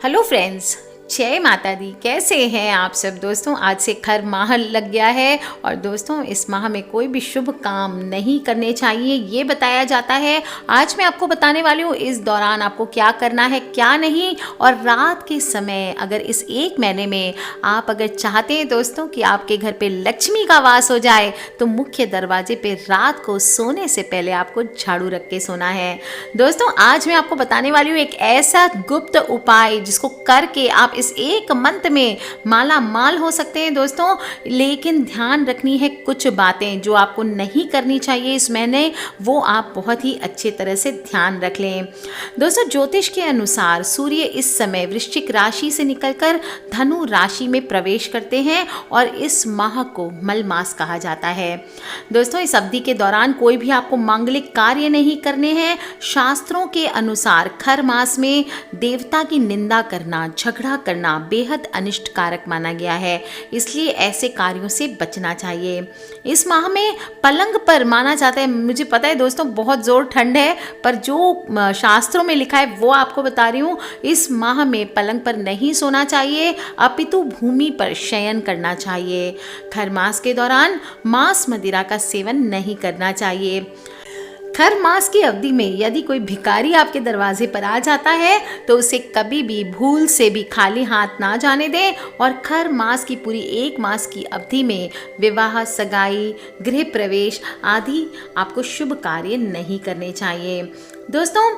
Hello friends, जय माता दी। कैसे हैं आप सब दोस्तों। आज से खर माह लग गया है और दोस्तों इस माह में कोई भी शुभ काम नहीं करने चाहिए, ये बताया जाता है। आज मैं आपको बताने वाली हूँ इस दौरान आपको क्या करना है क्या नहीं। और रात के समय अगर इस एक महीने में आप अगर चाहते हैं दोस्तों कि आपके घर पे लक्ष्मी का वास हो जाए तो मुख्य दरवाजे पे रात को सोने से पहले आपको झाड़ू रख के सोना है। दोस्तों आज मैं आपको बताने वाली हूँ एक ऐसा गुप्त उपाय जिसको करके आप इस एक मंत्र में माला माल हो सकते हैं दोस्तों। लेकिन ध्यान रखनी है कुछ बातें जो आपको नहीं करनी चाहिए इस महीने, वो आप बहुत ही अच्छे तरह से ध्यान रख लें। दोस्तों ज्योतिष के अनुसार सूर्य इस समय वृश्चिक राशि से निकलकर धनु राशि में प्रवेश करते हैं और इस माह को मल मास कहा जाता है। दोस्तों इस अवधि के दौरान कोई भी आपको मांगलिक कार्य नहीं करने हैं। शास्त्रों के अनुसार खर मास में देवता की निंदा करना, झगड़ा करना बेहद अनिष्ट कारक माना गया है, इसलिए ऐसे कार्यों से बचना चाहिए। इस माह में पलंग पर माना जाता है, मुझे पता है दोस्तों बहुत जोर ठंड है, पर जो शास्त्रों में लिखा है वो आपको बता रही हूँ। इस माह में पलंग पर नहीं सोना चाहिए अपितु भूमि पर शयन करना चाहिए। खर मास के दौरान मांस मदिरा का सेवन नहीं करना चाहिए। खर मास की अवधि में यदि कोई भिखारी आपके दरवाजे पर आ जाता है तो उसे कभी भी भूल से भी खाली हाथ ना जाने दें। और खर मास की पूरी एक मास की अवधि में विवाह, सगाई, गृह प्रवेश आदि आपको शुभ कार्य नहीं करने चाहिए। दोस्तों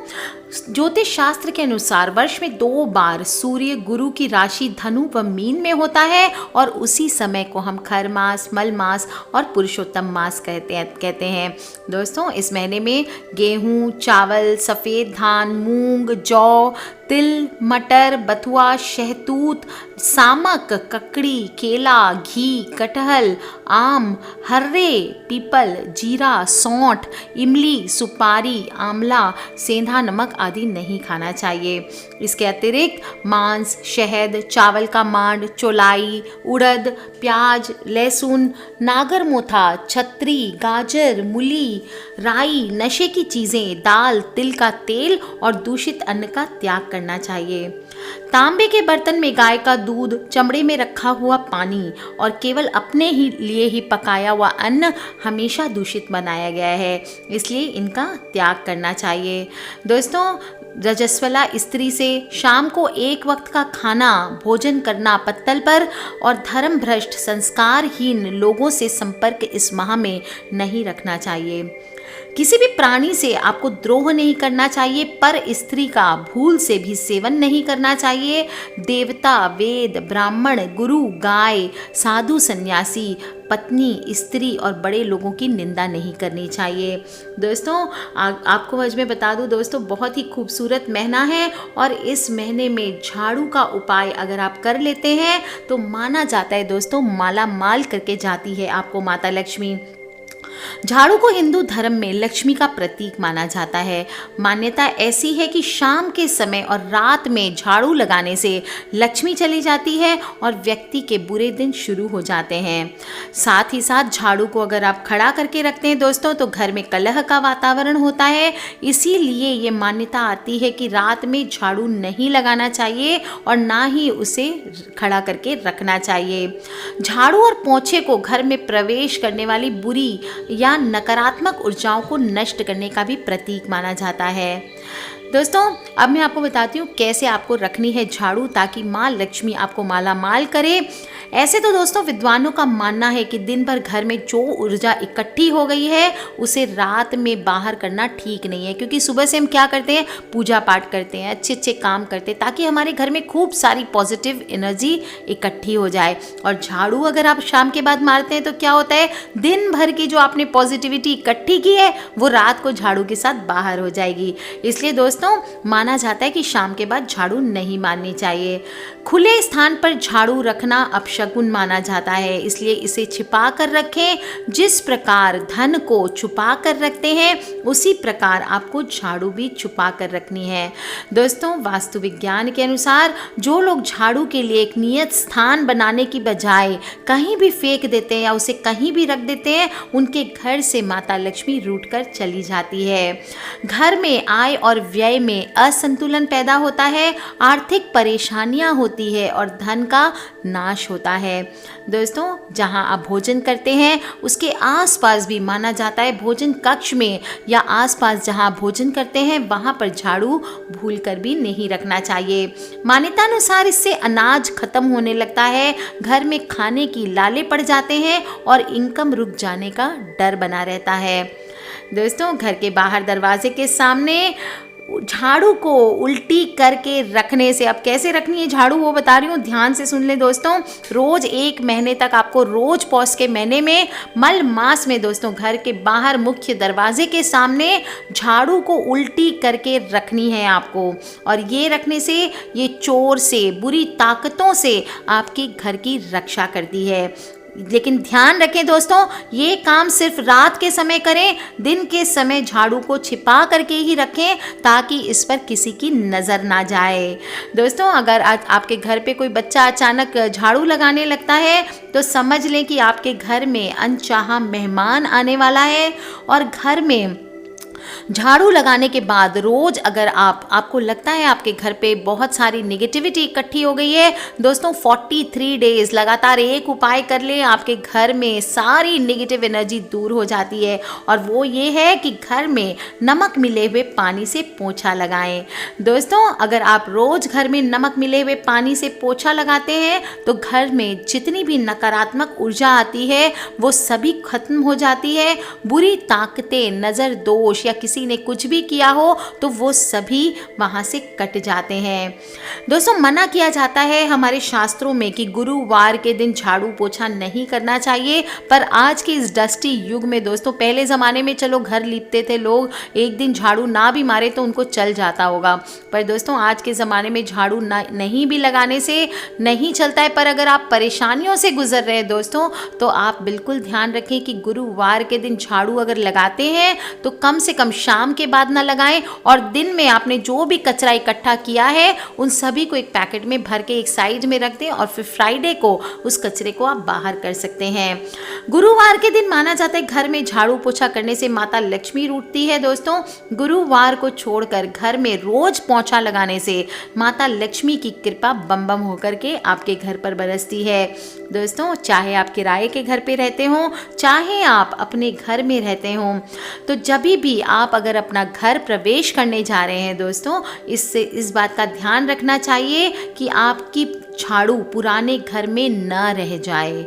ज्योतिष शास्त्र के अनुसार वर्ष में 2 बार सूर्य गुरु की राशि धनु व मीन में होता है और उसी समय को हम खर मास, मल मास और पुरुषोत्तम मास कहते हैं। दोस्तों इस महीने में गेहूं, चावल, सफ़ेद धान, मूंग, जौ, तिल, मटर, बथुआ, शहतूत, सामक, ककड़ी, केला, घी, कटहल, आम, हर्रे, पीपल, जीरा, सौंठ, इमली, सुपारी, आंवला, सेंधा नमक आदि नहीं खाना चाहिए। इसके अतिरिक्त मांस, शहद, चावल का मांड, चौलाई, उड़द, प्याज, लहसुन, नागरमोथा, छतरी, गाजर, मूली, राई, नशे की चीज़ें, दाल, तिल का तेल और दूषित अन्न का त्याग करना चाहिए। तांबे के बर्तन में गाय का दूध, चमड़े में रखा हुआ पानी और केवल अपने ही लिए ही पकाया हुआ अन्न हमेशा दूषित बनाया गया है, इसलिए इनका त्याग करना चाहिए। दोस्तों रजस्वला स्त्री से शाम को एक वक्त का खाना भोजन करना पत्तल पर और धर्म भ्रष्ट संस्कारहीन लोगों से संपर्क इस माह में नहीं रखना चाहिए। किसी भी प्राणी से आपको द्रोह नहीं करना चाहिए, पर स्त्री का भूल से भी सेवन नहीं करना चाहिए। देवता, वेद, ब्राह्मण, गुरु, गाय, साधु, सन्यासी, पत्नी, स्त्री और बड़े लोगों की निंदा नहीं करनी चाहिए। दोस्तों आपको आज मैं बता दूं दोस्तों बहुत ही खूबसूरत महीना है और इस महीने में झाड़ू का उपाय अगर आप कर लेते हैं तो माना जाता है दोस्तों माला माल करके जाती है आपको माता लक्ष्मी। झाड़ू को हिंदू धर्म में लक्ष्मी का प्रतीक माना जाता है। मान्यता ऐसी है कि शाम के समय और रात में झाड़ू लगाने से लक्ष्मी चली जाती है और व्यक्ति के बुरे दिन शुरू हो जाते हैं। साथ ही साथ झाड़ू को अगर आप खड़ा करके रखते हैं दोस्तों तो घर में कलह का वातावरण होता है, इसीलिए ये मान्यता आती है कि रात में झाड़ू नहीं लगाना चाहिए और ना ही उसे खड़ा करके रखना चाहिए। झाड़ू और पोंछे को घर में प्रवेश करने वाली बुरी या नकारात्मक ऊर्जाओं को नष्ट करने का भी प्रतीक माना जाता है। दोस्तों अब मैं आपको बताती हूँ कैसे आपको रखनी है झाड़ू ताकि माँ लक्ष्मी आपको माला माल करे। ऐसे तो दोस्तों विद्वानों का मानना है कि दिन भर घर में जो ऊर्जा इकट्ठी हो गई है उसे रात में बाहर करना ठीक नहीं है, क्योंकि सुबह से हम क्या करते हैं, पूजा पाठ करते हैं, अच्छे अच्छे काम करते हैं ताकि हमारे घर में खूब सारी पॉजिटिव एनर्जी इकट्ठी हो जाए। और झाड़ू अगर आप शाम के बाद मारते हैं तो क्या होता है, दिन भर की जो आपने पॉजिटिविटी इकट्ठी की है वो रात को झाड़ू के साथ बाहर हो जाएगी। इसलिए दोस्तों माना जाता है कि शाम के बाद झाड़ू नहीं मारनी चाहिए। खुले स्थान पर झाड़ू रखना अपशगुन माना जाता है, इसलिए इसे छिपा कर रखें। जिस प्रकार धन को छुपा कर रखते हैं उसी प्रकार आपको झाड़ू भी छुपा कर रखनी है। दोस्तों वास्तु विज्ञान के अनुसार जो लोग झाड़ू के लिए एक नियत स्थान बनाने की बजाय कहीं भी फेंक देते हैं या उसे कहीं भी रख देते हैं, उनके घर से माता लक्ष्मी रूठ कर चली जाती है। घर में आय और व्यय व्यय में असंतुलन पैदा होता है, आर्थिक परेशानियां होती है और धन का नाश होता है। दोस्तों, जहां आप भोजन करते हैं उसके आसपास भी माना जाता है, भोजन कक्ष में या आसपास जहां आप भोजन करते हैं वहां पर झाड़ू भूलकर भी नहीं रखना चाहिए। मान्यता अनुसार इससे अनाज खत्म होने लगता है, घर में खाने की लाले पड़ जाते हैं और इनकम रुक जाने का डर बना रहता है। दोस्तों, घर के बाहर दरवाजे के सामने झाड़ू को उल्टी करके रखने से, अब कैसे रखनी है झाड़ू वो बता रही हूँ, ध्यान से सुन ले दोस्तों। रोज 1 महीने तक आपको रोज पौष के महीने में मल मास में दोस्तों घर के बाहर मुख्य दरवाजे के सामने झाड़ू को उल्टी करके रखनी है आपको। और ये रखने से ये चोर से, बुरी ताकतों से आपके घर की रक्षा करती है। लेकिन ध्यान रखें दोस्तों, ये काम सिर्फ रात के समय करें, दिन के समय झाड़ू को छिपा करके ही रखें ताकि इस पर किसी की नज़र ना जाए। दोस्तों, अगर आपके घर पे कोई बच्चा अचानक झाड़ू लगाने लगता है तो समझ लें कि आपके घर में अनचाहा मेहमान आने वाला है। और घर में झाड़ू लगाने के बाद रोज अगर आपको लगता है आपके घर पे बहुत सारी नेगेटिविटी इकट्ठी हो गई है, दोस्तों 43 डेज लगातार एक उपाय कर ले, आपके घर में सारी नेगेटिव एनर्जी दूर हो जाती है। और वो ये है कि घर में नमक मिले हुए पानी से पोछा लगाएं। दोस्तों, अगर आप रोज घर में नमक मिले हुए पानी से पोछा लगाते हैं तो घर में जितनी भी नकारात्मक ऊर्जा आती है वो सभी खत्म हो जाती है। बुरी ताकतें, नज़र दोष या किसी ने कुछ भी किया हो तो वो सभी वहां से कट जाते हैं। दोस्तों, मना किया जाता है हमारे शास्त्रों में कि गुरुवार के दिन झाड़ू पोछा नहीं करना चाहिए, पर आज के इस डस्टी युग में दोस्तों, पहले ज़माने में चलो घर लीपते थे लोग, एक दिन झाड़ू ना भी मारे तो उनको चल जाता होगा, पर दोस्तों आज के ज़माने में झाड़ू नहीं भी लगाने से नहीं चलता है। पर अगर आप परेशानियों से गुजर रहे हैं दोस्तों, तो आप बिल्कुल ध्यान रखें कि गुरुवार के दिन झाड़ू अगर लगाते हैं तो कम से कम शाम के बाद ना लगाएं। और दिन में आपने जो भी कचरा इकट्ठा किया है उन सभी को एक पैकेट में भर के एक साइड में रख दें और फिर फ्राइडे को उस कचरे को आप बाहर कर सकते हैं। गुरुवार के दिन माना जाता है घर में झाड़ू पोछा करने से माता लक्ष्मी रूठती है। दोस्तों, गुरुवार को छोड़कर घर में रोज पोछा लगाने से माता लक्ष्मी की कृपा बम बम होकर के आपके घर पर बरसती है। दोस्तों, चाहे आप किराए के घर पे रहते हो, चाहे आप अपने घर में रहते हो, तो जब भी आप अगर अपना घर प्रवेश करने जा रहे हैं दोस्तों, इससे इस बात का ध्यान रखना चाहिए कि आपकी झाड़ू पुराने घर में न रह जाए।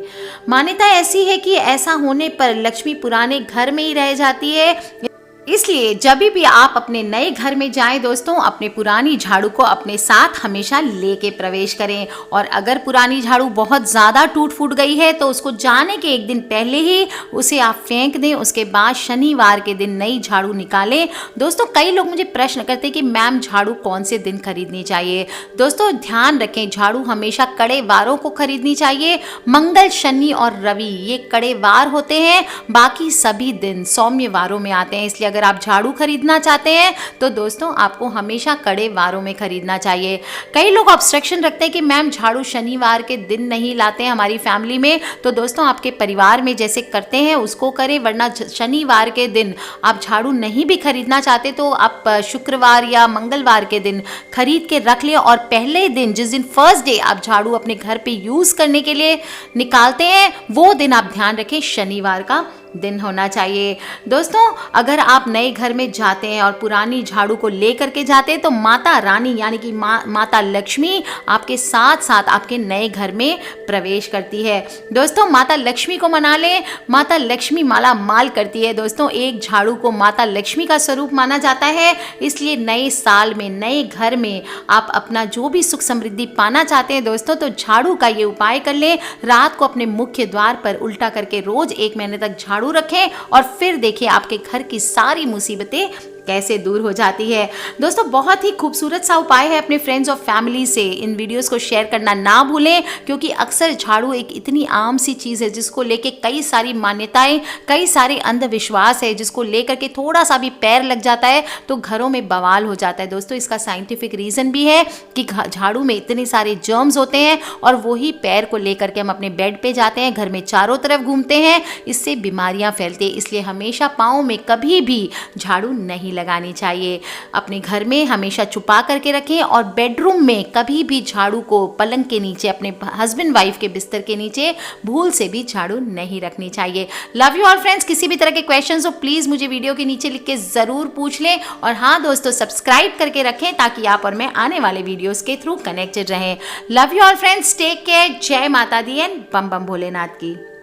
मान्यता ऐसी है कि ऐसा होने पर लक्ष्मी पुराने घर में ही रह जाती है। इसलिए जब भी आप अपने नए घर में जाएं दोस्तों, अपने पुरानी झाड़ू को अपने साथ हमेशा लेके प्रवेश करें। और अगर पुरानी झाड़ू बहुत ज़्यादा टूट फूट गई है तो उसको जाने के एक दिन पहले ही उसे आप फेंक दें। उसके बाद शनिवार के दिन नई झाड़ू निकालें। दोस्तों, कई लोग मुझे प्रश्न करते हैं कि मैम झाड़ू कौन से दिन खरीदनी चाहिए। दोस्तों, ध्यान रखें, झाड़ू हमेशा कड़े वारों को खरीदनी चाहिए। मंगल, शनि और रवि ये कड़े वार होते हैं, बाकी सभी दिन सौम्य वारों में आते हैं। इसलिए अगर आप झाड़ू खरीदना चाहते हैं तो दोस्तों आपको हमेशा कड़े वारों में खरीदना चाहिए। कई लोग ऑब्स्ट्रक्शन रखते हैं कि मैम झाड़ू शनिवार के दिन नहीं लाते हैं हमारी फैमिली में, तो दोस्तों आपके परिवार में जैसे करते हैं उसको करें, वरना शनिवार के दिन आप झाड़ू नहीं भी खरीदना चाहते तो आप शुक्रवार या मंगलवार के दिन खरीद के रख लें। और पहले दिन, जिस दिन फर्स्ट डे आप झाड़ू अपने घर पे यूज़ करने के लिए निकालते हैं, वो दिन आप ध्यान रखें शनिवार का दिन होना चाहिए। दोस्तों, अगर आप नए घर में जाते हैं और पुरानी झाड़ू को लेकर के जाते हैं तो माता रानी यानी कि माता लक्ष्मी आपके साथ साथ आपके नए घर में प्रवेश करती है। दोस्तों, माता लक्ष्मी को मना लें, माता लक्ष्मी माला माल करती है। दोस्तों, एक झाड़ू को माता लक्ष्मी का स्वरूप माना जाता है, इसलिए नए साल में, नए घर में आप अपना जो भी सुख समृद्धि पाना चाहते हैं दोस्तों, तो झाड़ू का ये उपाय कर लें। रात को अपने मुख्य द्वार पर उल्टा करके रोज 1 महीने तक झाड़ू रखें और फिर देखिए आपके घर की सारी मुसीबतें कैसे दूर हो जाती है। दोस्तों, बहुत ही खूबसूरत सा उपाय है। अपने फ्रेंड्स और फैमिली से इन वीडियोस को शेयर करना ना भूलें, क्योंकि अक्सर झाड़ू एक इतनी आम सी चीज़ है जिसको लेके कई सारी मान्यताएं, कई सारे अंधविश्वास है, जिसको लेकर के थोड़ा सा भी पैर लग जाता है तो घरों में बवाल हो जाता है। दोस्तों, इसका साइंटिफिक रीज़न भी है कि झाड़ू में इतने सारे जर्म्स होते हैं और वही पैर को लेकर के हम अपने बेड पे जाते हैं, घर में चारों तरफ घूमते हैं, इससे बीमारियाँ फैलती है। इसलिए हमेशा पाँव में कभी भी झाड़ू नहीं लगानी चाहिए। अपने घर में हमेशा छुपा करके रखें और बेडरूम में कभी भी झाड़ू को पलंग के नीचे, अपने हस्बैंड वाइफ के बिस्तर के नीचे भूल से भी झाड़ू नहीं रखनी चाहिए। Love you all friends. किसी भी तरह के क्वेश्चंस हो प्लीज़ मुझे वीडियो के नीचे लिख के ज़रूर पूछ लें। और हाँ दोस्तों, सब्सक्राइब करके रखें ताकि आप और मैं आने वाले वीडियोस के थ्रू कनेक्टेड रहें। Love you all friends, take care, जय माता दी एंड बम बम भोलेनाथ की।